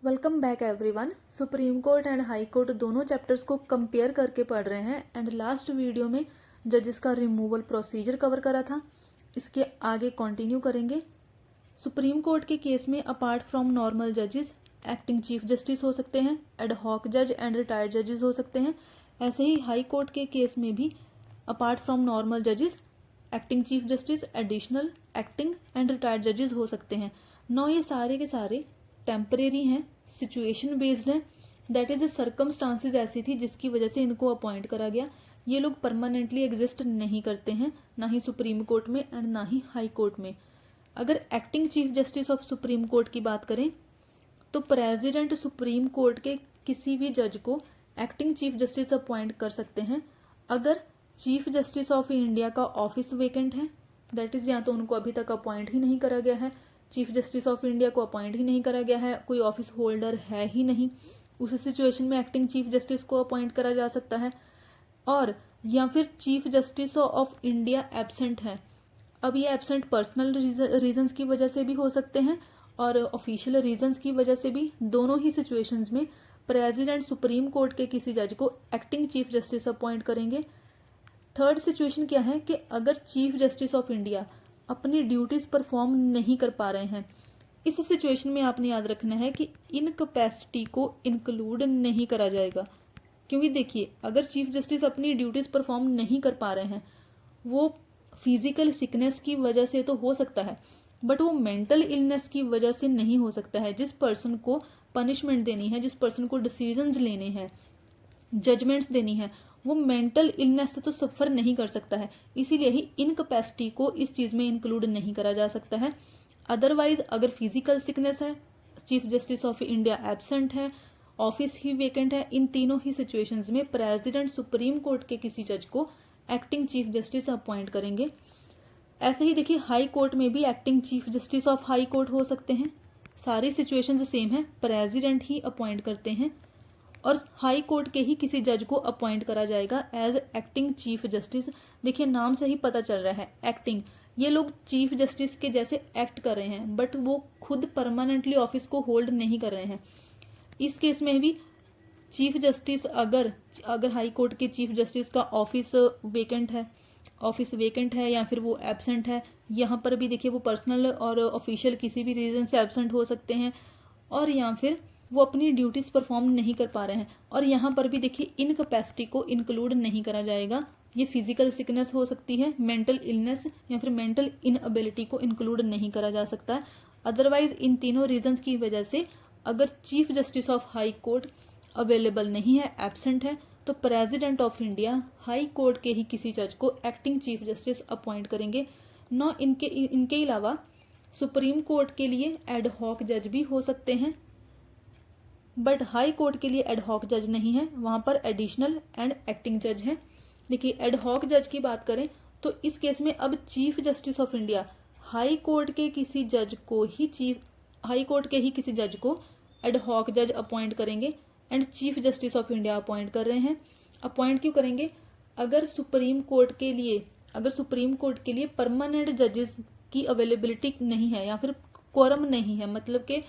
Welcome back everyone. Supreme court and high court दोनों chapters को compare करके पढ़ रहे हैं एंड लास्ट वीडियो में जजेस का रिमूवल प्रोसीजर कवर करा था। इसके आगे कंटिन्यू करेंगे। सुप्रीम कोर्ट के केस में अपार्ट फ्रॉम नॉर्मल जजेस एक्टिंग चीफ जस्टिस हो सकते हैं, एड हॉक जज एंड रिटायर्ड जजेस हो सकते हैं। ऐसे ही हाई कोर्ट के केस में भी अपार्ट फ्रॉम नॉर्मल जजेस acting chief justice, additional, acting and retired जजेस हो सकते हैं। नौ ये सारे के सारे टेम्परेरी हैं, सिचुएशन बेस्ड हैं। दैट इज सर्कमस्टांसिस ऐसी थी जिसकी वजह से इनको अपॉइंट करा गया। ये लोग परमानेंटली एग्जिस्ट नहीं करते हैं, ना ही सुप्रीम कोर्ट में एंड ना ही हाई कोर्ट में। अगर acting chief justice of supreme court की बात करें तो प्रेसिडेंट सुप्रीम कोर्ट के किसी भी जज को एक्टिंग चीफ जस्टिस अपॉइंट कर सकते हैं अगर चीफ जस्टिस ऑफ इंडिया का ऑफिस वेकेंट है। दैट इज या तो उनको अभी तक अपॉइंट ही नहीं करा गया है, चीफ जस्टिस ऑफ इंडिया को अपॉइंट ही नहीं करा गया है, कोई ऑफिस होल्डर है ही नहीं, उस सिचुएशन में एक्टिंग चीफ जस्टिस को अपॉइंट करा जा सकता है। और या फिर chief justice of India absent है। अब ये एब्सेंट पर्सनल रीजंस की वजह से भी हो सकते हैं और ऑफिशियल रीजंस की वजह से भी। दोनों ही सिचुएशंस में प्रेसिडेंट सुप्रीम कोर्ट के किसी जज को एक्टिंग चीफ जस्टिस अपॉइंट करेंगे। थर्ड सिचुएशन क्या है कि अगर चीफ जस्टिस ऑफ इंडिया अपनी ड्यूटीज परफॉर्म नहीं कर पा रहे हैं, इस सिचुएशन में आपने याद रखना है कि इनकैपेसिटी को इंक्लूड नहीं करा जाएगा। क्योंकि देखिए, अगर चीफ जस्टिस अपनी ड्यूटीज परफॉर्म नहीं कर पा रहे हैं, वो फिजिकल सिकनेस की वजह से तो हो सकता है, बट वो मेंटल इलनेस की वजह से नहीं हो सकता है। जिस पर्सन को पनिशमेंट देनी है, जिस पर्सन को डिसीजंस लेने हैं, जजमेंट्स देनी है, वो मेंटल इलनेस से तो सफर नहीं कर सकता है। इसीलिए ही इनकैपेसिटी को इस चीज में इंक्लूड नहीं करा जा सकता है। अदरवाइज अगर फिजिकल सिकनेस है, chief justice of India absent है, ऑफिस ही वेकेंट है, इन तीनों ही सिचुएशंस में प्रेसिडेंट सुप्रीम कोर्ट के किसी जज को एक्टिंग चीफ जस्टिस अपॉइंट करेंगे। ऐसे ही देखिए, हाई कोर्ट में भी acting chief justice of high court हो सकते हैं। सारी सिचुएशंस सेम है, प्रेसिडेंट ही अपॉइंट करते हैं और हाई कोर्ट के ही किसी जज को अपॉइंट करा जाएगा एज एक्टिंग चीफ जस्टिस। देखिए, नाम से ही पता चल रहा है एक्टिंग, ये लोग चीफ जस्टिस के जैसे एक्ट कर रहे हैं, बट वो खुद परमानेंटली ऑफिस को होल्ड नहीं कर रहे हैं। इस केस में भी चीफ जस्टिस अगर हाई कोर्ट के चीफ जस्टिस का ऑफिस वेकेंट है या फिर वो एब्सेंट है, यहाँ पर भी देखिए वो पर्सनल और ऑफिशियल किसी भी रीजन से एब्सेंट हो सकते हैं, और या फिर वो अपनी ड्यूटीज परफॉर्म नहीं कर पा रहे हैं। और यहाँ पर भी देखिए इनकैपेसिटी को इंक्लूड नहीं करा जाएगा। ये फिजिकल सिकनेस हो सकती है, मेंटल इलनेस या फिर मेंटल इनएबिलिटी को इंक्लूड नहीं करा जा सकता है। अदरवाइज इन तीनों रीजंस की वजह से अगर chief justice of high court available नहीं है, एब्सेंट है, तो president of India high court के ही किसी जज को एक्टिंग चीफ जस्टिस अपॉइंट करेंगे। नौ इनके अलावा सुप्रीम कोर्ट के लिए एड हॉक जज भी हो सकते हैं, बट हाई कोर्ट के लिए एड हॉक जज नहीं है, वहां पर एडिशनल एंड एक्टिंग जज है। देखिए, एड हॉक जज की बात करें तो इस केस में अब chief justice of India high court के किसी जज को एड हॉक जज अपॉइंट करेंगे and chief justice of India appoint कर रहे हैं। अपॉइंट क्यों करेंगे? अगर सुप्रीम कोर्ट के लिए परमानेंट जजेस की अवेलेबिलिटी नहीं है या फिर क्वोरम नहीं है, मतलब कि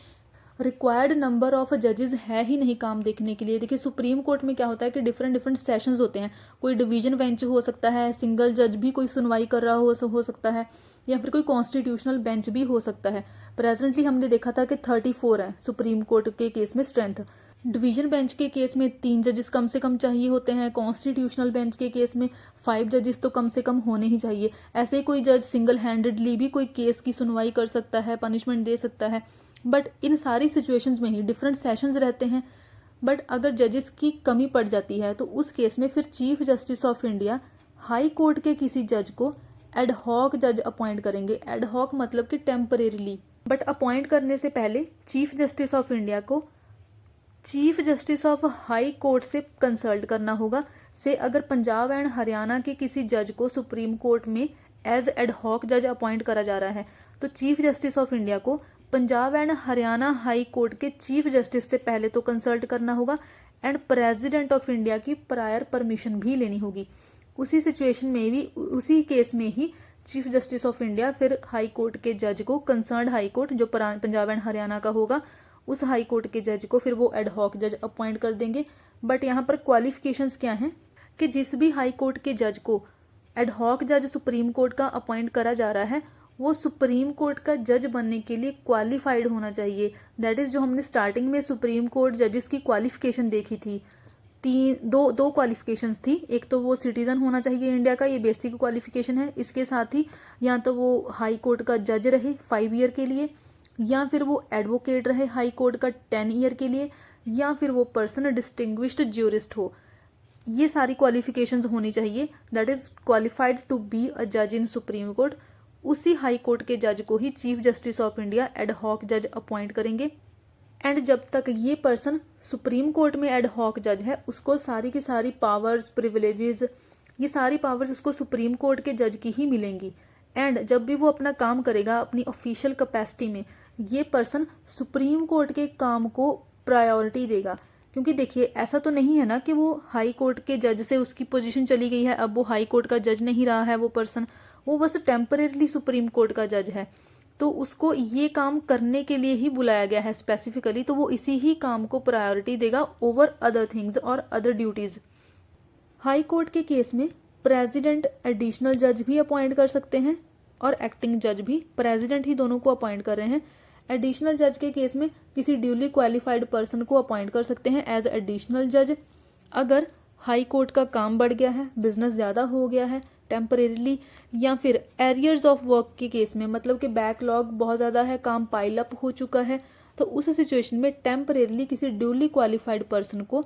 रिक्वायर्ड नंबर ऑफ जजेस है ही नहीं काम देखने के लिए। देखिए, सुप्रीम कोर्ट में क्या होता है कि डिफरेंट सेशंस होते हैं। कोई डिवीजन बेंच हो सकता है, सिंगल जज भी कोई सुनवाई कर रहा हो सकता है, या फिर कोई कॉन्स्टिट्यूशनल बेंच भी हो सकता है। प्रेजेंटली हमने देखा था कि 34 है सुप्रीम कोर्ट के केस में स्ट्रेंथ। डिवीजन बेंच के केस में 3 जजेस कम से कम चाहिए होते हैं, कॉन्स्टिट्यूशनल बेंच के केस में 5 जजेस तो कम से कम होने ही चाहिए। ऐसे ही कोई जज सिंगल हैंडेडली भी कोई केस की सुनवाई कर सकता है, पनिशमेंट दे सकता है। बट इन सारी सिचुएशंस में ही डिफरेंट सेशंस रहते हैं। बट अगर जजेस की कमी पड़ जाती है तो उस केस में फिर chief justice of India high court के किसी जज को एड हॉक जज अपॉइंट करेंगे। एड हॉक मतलब कि टेम्परेरीली, बट अपॉइंट करने से पहले चीफ जस्टिस ऑफ इंडिया को chief justice of high court से कंसल्ट करना होगा। से अगर पंजाब एंड हरियाणा के किसी जज को सुप्रीम कोर्ट में एज एड हॉक जज अपॉइंट करा जा रहा है, तो चीफ जस्टिस ऑफ इंडिया को Punjab and Haryana high court के चीफ जस्टिस से पहले तो कंसल्ट करना होगा एंड प्रेसिडेंट ऑफ इंडिया की प्रायर परमिशन भी लेनी होगी। उसी सिचुएशन में भी, उसी केस में ही चीफ जस्टिस ऑफ इंडिया फिर हाई कोर्ट के जज को, कंसर्न्ड हाई कोर्ट जो पंजाब एंड हरियाणा का होगा, उस हाई कोर्ट के जज को फिर वो एडहॉक जज अपॉइंट कर देंगे। बट यहाँ पर क्वालिफिकेशंस क्या हैं कि जिस भी हाई कोर्ट के जज को एडहॉक जज सुप्रीम कोर्ट का अपॉइंट करा जा रहा है वो सुप्रीम कोर्ट का जज बनने के लिए क्वालिफाइड होना चाहिए। दैट इज जो हमने स्टार्टिंग में सुप्रीम कोर्ट जजेस की क्वालिफिकेशन देखी थी, दो क्वालिफिकेशंस थी। एक तो वो सिटीजन होना चाहिए इंडिया का, ये बेसिक क्वालिफिकेशन है। इसके साथ ही या तो वो हाई कोर्ट का जज रहे 5 ईयर के लिए, या फिर वो एडवोकेट रहे हाई कोर्ट का 10 ईयर के लिए, या फिर वो पर्सन डिस्टिंग्विश्ड ज्यूरिस्ट हो। ये सारी क्वालिफिकेशंस होनी चाहिए। That is qualified to be a जज इन सुप्रीम कोर्ट। उसी हाई कोर्ट के जज को ही chief justice of India ad hoc जज अपॉइंट करेंगे। एंड जब तक ये पर्सन सुप्रीम कोर्ट में एडहॉक जज है उसको सारी की सारी पावर्स, प्रिविलेजेस, ये सारी पावर्स उसको सुप्रीम कोर्ट के जज की ही मिलेंगी। एंड जब भी वो अपना काम करेगा अपनी ऑफिशियल कैपेसिटी में, ये पर्सन सुप्रीम कोर्ट के काम को प्रायोरिटी देगा। क्योंकि देखिए ऐसा तो नहीं है ना कि वो हाई कोर्ट के जज से उसकी पोजीशन चली गई है, अब वो हाई कोर्ट का जज नहीं रहा है वो पर्सन, वो बस टेम्परेरी सुप्रीम कोर्ट का जज है। तो उसको ये काम करने के लिए ही बुलाया गया है स्पेसिफिकली, तो वो इसी ही काम को प्रायोरिटी देगा ओवर अदर थिंग्स और अदर ड्यूटीज। हाई कोर्ट के केस में प्रेसिडेंट एडिशनल जज भी अपॉइंट कर सकते हैं और एक्टिंग जज भी, प्रेसिडेंट ही दोनों को अपॉइंट कर रहे हैं। एडिशनल जज के केस में किसी ड्यूली क्वालिफाइड पर्सन को अपॉइंट कर सकते हैं एज एडिशनल जज अगर हाई कोर्ट का काम बढ़ गया है, बिजनेस ज़्यादा हो गया है टेम्परेरीली, या फिर एरियर्स ऑफ वर्क के केस में, मतलब कि बैकलॉग बहुत ज़्यादा है, काम पाइल अप हो चुका है, तो उस सिचुएशन में टेम्परेरीली किसी ड्यूली क्वालिफाइड पर्सन को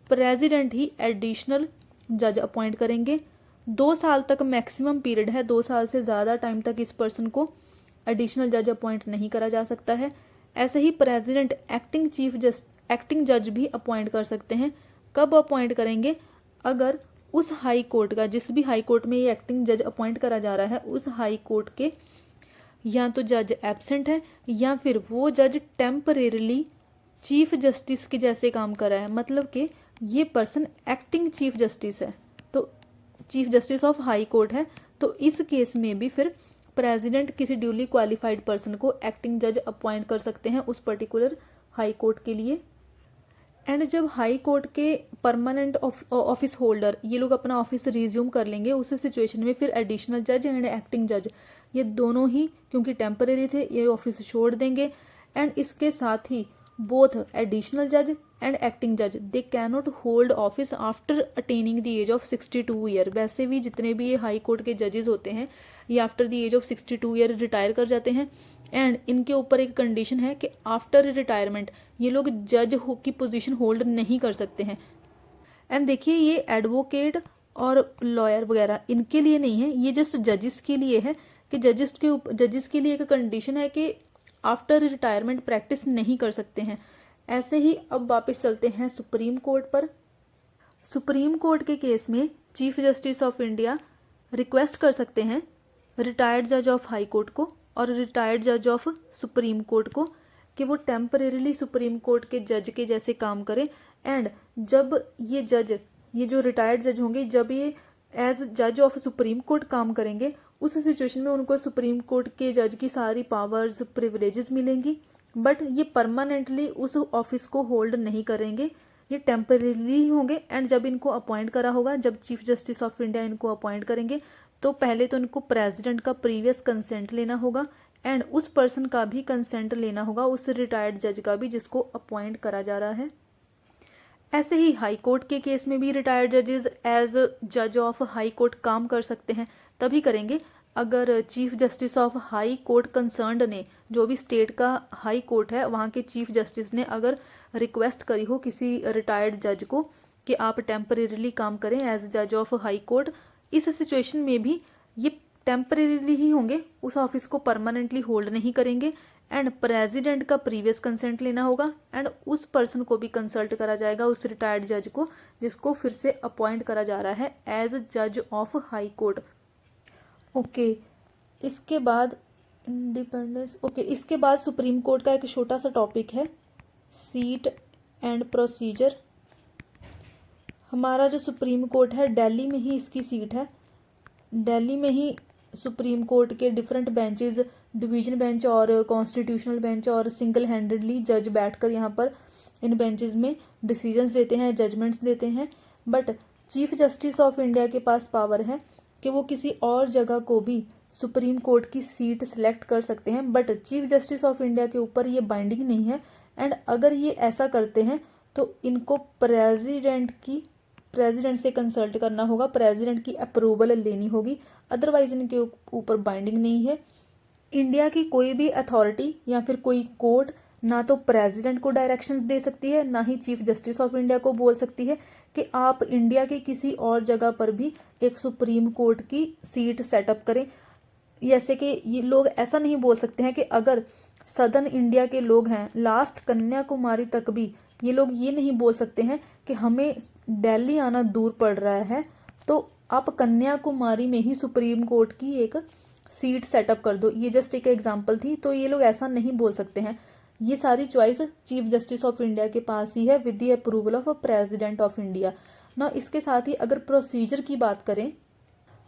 प्रेसिडेंट ही एडिशनल जज अपॉइंट करेंगे। 2 साल तक मैक्सिमम पीरियड है, 2 साल से ज़्यादा टाइम तक इस पर्सन को एडिशनल जज अपॉइंट नहीं करा जा सकता है। ऐसे ही प्रेसिडेंट एक्टिंग जज भी अपॉइंट कर सकते हैं। कब अपॉइंट करेंगे? अगर उस हाई कोर्ट का, जिस भी हाई कोर्ट में ये एक्टिंग जज अपॉइंट करा जा रहा है, उस हाई कोर्ट के या तो जज एब्सेंट है या फिर वो जज टेम्परेरीली चीफ जस्टिस के जैसे काम कर रहा है। मतलब कि ये पर्सन एक्टिंग चीफ जस्टिस है, तो chief justice of high court है, तो इस केस में भी फिर प्रेसिडेंट किसी ड्यूली क्वालिफाइड पर्सन को एक्टिंग जज अपॉइंट कर सकते हैं उस पर्टिकुलर हाई कोर्ट के लिए। एंड जब हाई कोर्ट के परमानेंट ऑफिस होल्डर ये लोग अपना ऑफिस रिज्यूम कर लेंगे, उस सिचुएशन में फिर एडिशनल जज एंड एक्टिंग जज ये दोनों ही, क्योंकि टेम्परेरी थे, ये ऑफिस छोड़ देंगे। एंड इसके साथ ही बोथ एडिशनल जज एंड एक्टिंग जज they can not hold office after attaining the age of 62 year. वैसे भी जितने भी ये हाई कोर्ट के जजेस होते हैं ये after the age of 62 year retire कर जाते हैं। एंड इनके ऊपर एक कंडीशन है कि आफ्टर रिटायरमेंट ये लोग जज की पोजीशन होल्ड नहीं कर सकते हैं। एंड देखिए ये एडवोकेट और लॉयर वगैरह इनके लिए नहीं है, ये जस्ट जजेस के लिए है कि जजेस के लिए एक कंडीशन है कि आफ्टर रिटायरमेंट प्रैक्टिस नहीं कर सकते हैं। ऐसे ही अब वापस चलते हैं सुप्रीम कोर्ट पर। सुप्रीम कोर्ट के केस में chief justice of India request कर सकते हैं रिटायर्ड जज ऑफ हाई कोर्ट को और रिटायर्ड जज ऑफ सुप्रीम कोर्ट को कि वो टेम्परेरीली सुप्रीम कोर्ट के जज के जैसे काम करें। एंड जब ये जो रिटायर्ड जज होंगे, जब ये एज जज ऑफ सुप्रीम कोर्ट काम करेंगे, उस सिचुएशन में उनको सुप्रीम कोर्ट के जज की सारी पावर्स, प्रिविलेजेस मिलेंगी। बट ये परमानेंटली उस ऑफिस को होल्ड नहीं करेंगे, ये टेम्परेरीली ही होंगे। एंड जब इनको अपॉइंट करा होगा, जब चीफ जस्टिस ऑफ इंडिया इनको अपॉइंट करेंगे, तो पहले तो इनको प्रेसिडेंट का प्रीवियस कंसेंट लेना होगा एंड उस पर्सन का भी कंसेंट लेना होगा, उस रिटायर्ड जज का भी जिसको अपॉइंट करा जा रहा है। ऐसे ही हाई कोर्ट के केस में भी रिटायर्ड जजेस एज जज ऑफ हाई कोर्ट काम कर सकते हैं। तभी करेंगे अगर chief justice of high court concerned ने, जो भी स्टेट का हाई कोर्ट है वहाँ के चीफ जस्टिस ने अगर रिक्वेस्ट करी हो किसी रिटायर्ड जज को कि आप टेम्परेरीली काम करें एज जज ऑफ हाई कोर्ट, इस सिचुएशन में भी ये टेम्परेरीली ही होंगे, उस ऑफिस को परमानेंटली होल्ड नहीं करेंगे। एंड प्रेसिडेंट का प्रीवियस कंसेंट लेना होगा एंड उस पर्सन को भी कंसल्ट करा जाएगा, उस रिटायर्ड जज को जिसको फिर से अपॉइंट करा जा रहा है एज जज ऑफ हाई कोर्ट। ओके, इसके बाद इंडिपेंडेंस। ओके, इसके बाद सुप्रीम कोर्ट का एक छोटा सा टॉपिक है सीट एंड प्रोसीजर। हमारा जो सुप्रीम कोर्ट है दिल्ली में ही इसकी सीट है, दिल्ली में ही सुप्रीम कोर्ट के डिफरेंट बेंचेस डिवीजन बेंच और कॉन्स्टिट्यूशनल बेंच और सिंगल हैंडेडली जज बैठकर यहाँ पर इन बेंचेस में डिसीजंस देते हैं, जजमेंट्स देते हैं। But chief justice of India के पास पावर है कि वो किसी और जगह को भी सुप्रीम कोर्ट की सीट सिलेक्ट कर सकते हैं, but chief justice of India के ऊपर ये बाइंडिंग नहीं है। एंड अगर ये ऐसा करते हैं तो इनको प्रेसिडेंट से कंसल्ट करना होगा, प्रेसिडेंट की अप्रूवल लेनी होगी, अदरवाइज इनके ऊपर बाइंडिंग नहीं है। इंडिया की कोई भी अथॉरिटी या फिर कोई कोर्ट ना तो प्रेसिडेंट को डायरेक्शंस दे सकती है, ना ही चीफ जस्टिस ऑफ इंडिया को बोल सकती है कि आप इंडिया के किसी और जगह पर भी एक सुप्रीम कोर्ट की सीट सेटअप करें। जैसे कि ये लोग ऐसा नहीं बोल सकते हैं कि अगर सदर्न इंडिया के लोग हैं, लास्ट कन्याकुमारी तक भी ये लोग ये नहीं बोल सकते हैं कि हमें दिल्ली आना दूर पड़ रहा है तो आप कन्याकुमारी में ही सुप्रीम कोर्ट की एक सीट सेटअप कर दो। ये जस्ट एक एग्जांपल थी, तो ये लोग ऐसा नहीं बोल सकते हैं। ये सारी choice chief justice of India के पास ही है with the approval of president of India ना। इसके साथ ही अगर प्रोसीजर की बात करें,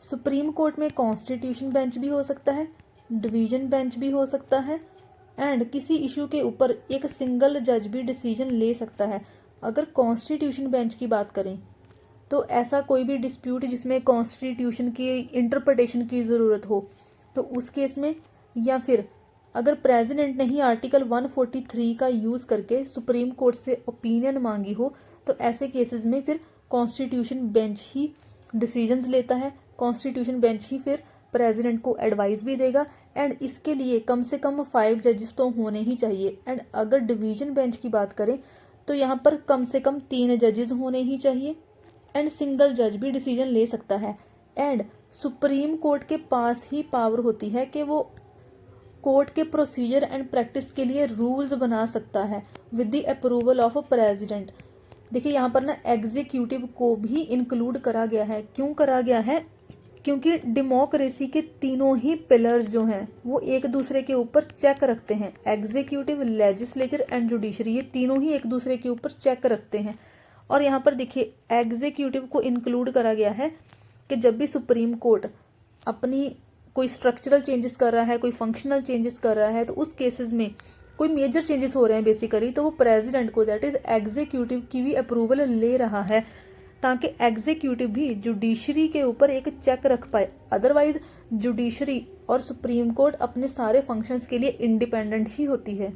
सुप्रीम कोर्ट में कॉन्स्टिट्यूशन बेंच भी हो सकता है, डिवीजन बेंच भी हो सकता है, एंड किसी इशू के ऊपर एक सिंगल जज भी डिसीजन ले सकता है। अगर कॉन्स्टिट्यूशन बेंच की बात करें तो ऐसा कोई भी डिस्प्यूट जिसमें कॉन्स्टिट्यूशन की इंटरप्रिटेशन की ज़रूरत हो तो उस केस में, या फिर अगर प्रेसिडेंट ने ही आर्टिकल 143 का यूज़ करके सुप्रीम कोर्ट से ओपिनियन मांगी हो तो ऐसे केसेस में फिर कॉन्स्टिट्यूशन बेंच ही डिसीजंस लेता है, कॉन्स्टिट्यूशन बेंच ही फिर प्रेसिडेंट को एडवाइस भी देगा। एंड इसके लिए कम से कम 5 जजेस तो होने ही चाहिए। एंड अगर डिवीजन बेंच की बात करें तो यहाँ पर कम से कम 3 जजेस होने ही चाहिए एंड सिंगल जज भी डिसीजन ले सकता है। एंड सुप्रीम कोर्ट के पास ही पावर होती है कि वो कोर्ट के प्रोसीजर एंड प्रैक्टिस के लिए रूल्स बना सकता है with the approval of president. देखिए यहाँ पर ना एग्जीक्यूटिव को भी इंक्लूड करा गया है। क्यों करा गया है? क्योंकि डेमोक्रेसी के तीनों ही पिलर्स जो हैं वो एक दूसरे के ऊपर चेक रखते हैं। एग्जीक्यूटिव, लेजिस्लेचर एंड जुडिशरी, ये तीनों ही एक दूसरे के ऊपर चेक रखते हैं। और यहाँ पर देखिए एग्जीक्यूटिव को इंक्लूड करा गया है कि जब भी सुप्रीम कोर्ट अपनी कोई स्ट्रक्चरल चेंजेस कर रहा है, कोई फंक्शनल चेंजेस कर रहा है, तो उस केसेस में कोई मेजर चेंजेस हो रहे हैं बेसिकली, तो वो प्रेसिडेंट को, दैट इज एग्जीक्यूटिव की भी अप्रूवल ले रहा है ताकि एग्जीक्यूटिव भी जुडिशरी के ऊपर एक चेक रख पाए। अदरवाइज जुडिशरी और सुप्रीम कोर्ट अपने सारे फंक्शंस के लिए इंडिपेंडेंट ही होती है।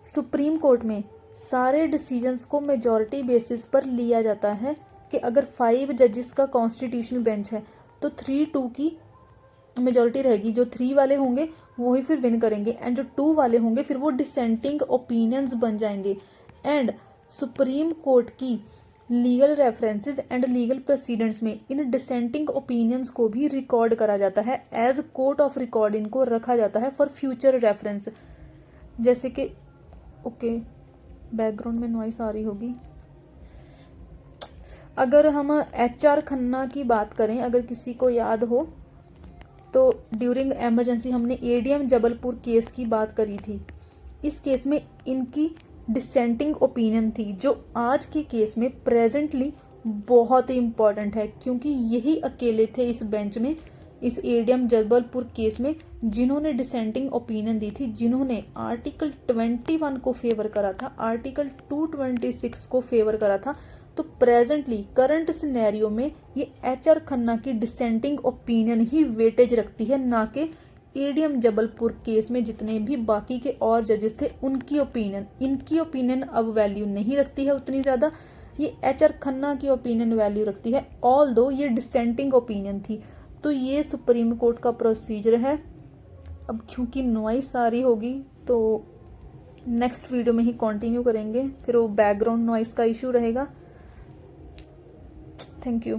सुप्रीम कोर्ट में सारे डिसीजंस को मेजॉरिटी बेसिस पर लिया जाता है कि अगर 5 जजेस का कॉन्स्टिट्यूशनल बेंच है तो 3-2 की मेजॉरिटी रहेगी। जो 3 वाले होंगे वो ही फिर विन करेंगे एंड जो 2 वाले होंगे फिर वो डिसेंटिंग ओपिनियंस बन जाएंगे। एंड सुप्रीम कोर्ट की लीगल रेफरेंसेस एंड लीगल प्रोसीडेंट्स में इन डिसेंटिंग ओपिनियंस को भी रिकॉर्ड करा जाता है, एज कोर्ट ऑफ रिकॉर्ड इनको रखा जाता है फॉर फ्यूचर रेफरेंस। जैसे कि ओके बैकग्राउंड में नॉइस आ रही होगी। अगर हम HR खन्ना की बात करें, अगर किसी को याद हो तो ड्यूरिंग एमरजेंसी हमने ADM जबलपुर केस की बात करी थी। इस केस में इनकी डिसेंटिंग ओपिनियन थी जो आज के केस में प्रेजेंटली बहुत ही इम्पॉर्टेंट है, क्योंकि यही अकेले थे इस बेंच में, इस ADM जबलपुर केस में, जिन्होंने डिसेंटिंग ओपिनियन दी थी, जिन्होंने आर्टिकल 21 को फेवर करा था, आर्टिकल 226 को फेवर करा था। तो प्रेजेंटली करंट सिनेरियो में ये HR खन्ना की डिसेंटिंग ओपिनियन ही वेटेज रखती है, ना कि ADM जबलपुर केस में जितने भी बाकी के और जजेस थे उनकी ओपिनियन। इनकी ओपिनियन अब वैल्यू नहीं रखती है उतनी ज़्यादा, ये HR खन्ना की ओपिनियन वैल्यू रखती है, ऑल दो ये डिसेंटिंग ओपिनियन थी। तो ये सुप्रीम कोर्ट का प्रोसीजर है। अब क्योंकि नॉइस आ रही होगी तो नेक्स्ट वीडियो में ही कंटिन्यू करेंगे, फिर वो बैकग्राउंड नॉइस का इशू रहेगा। Thank you.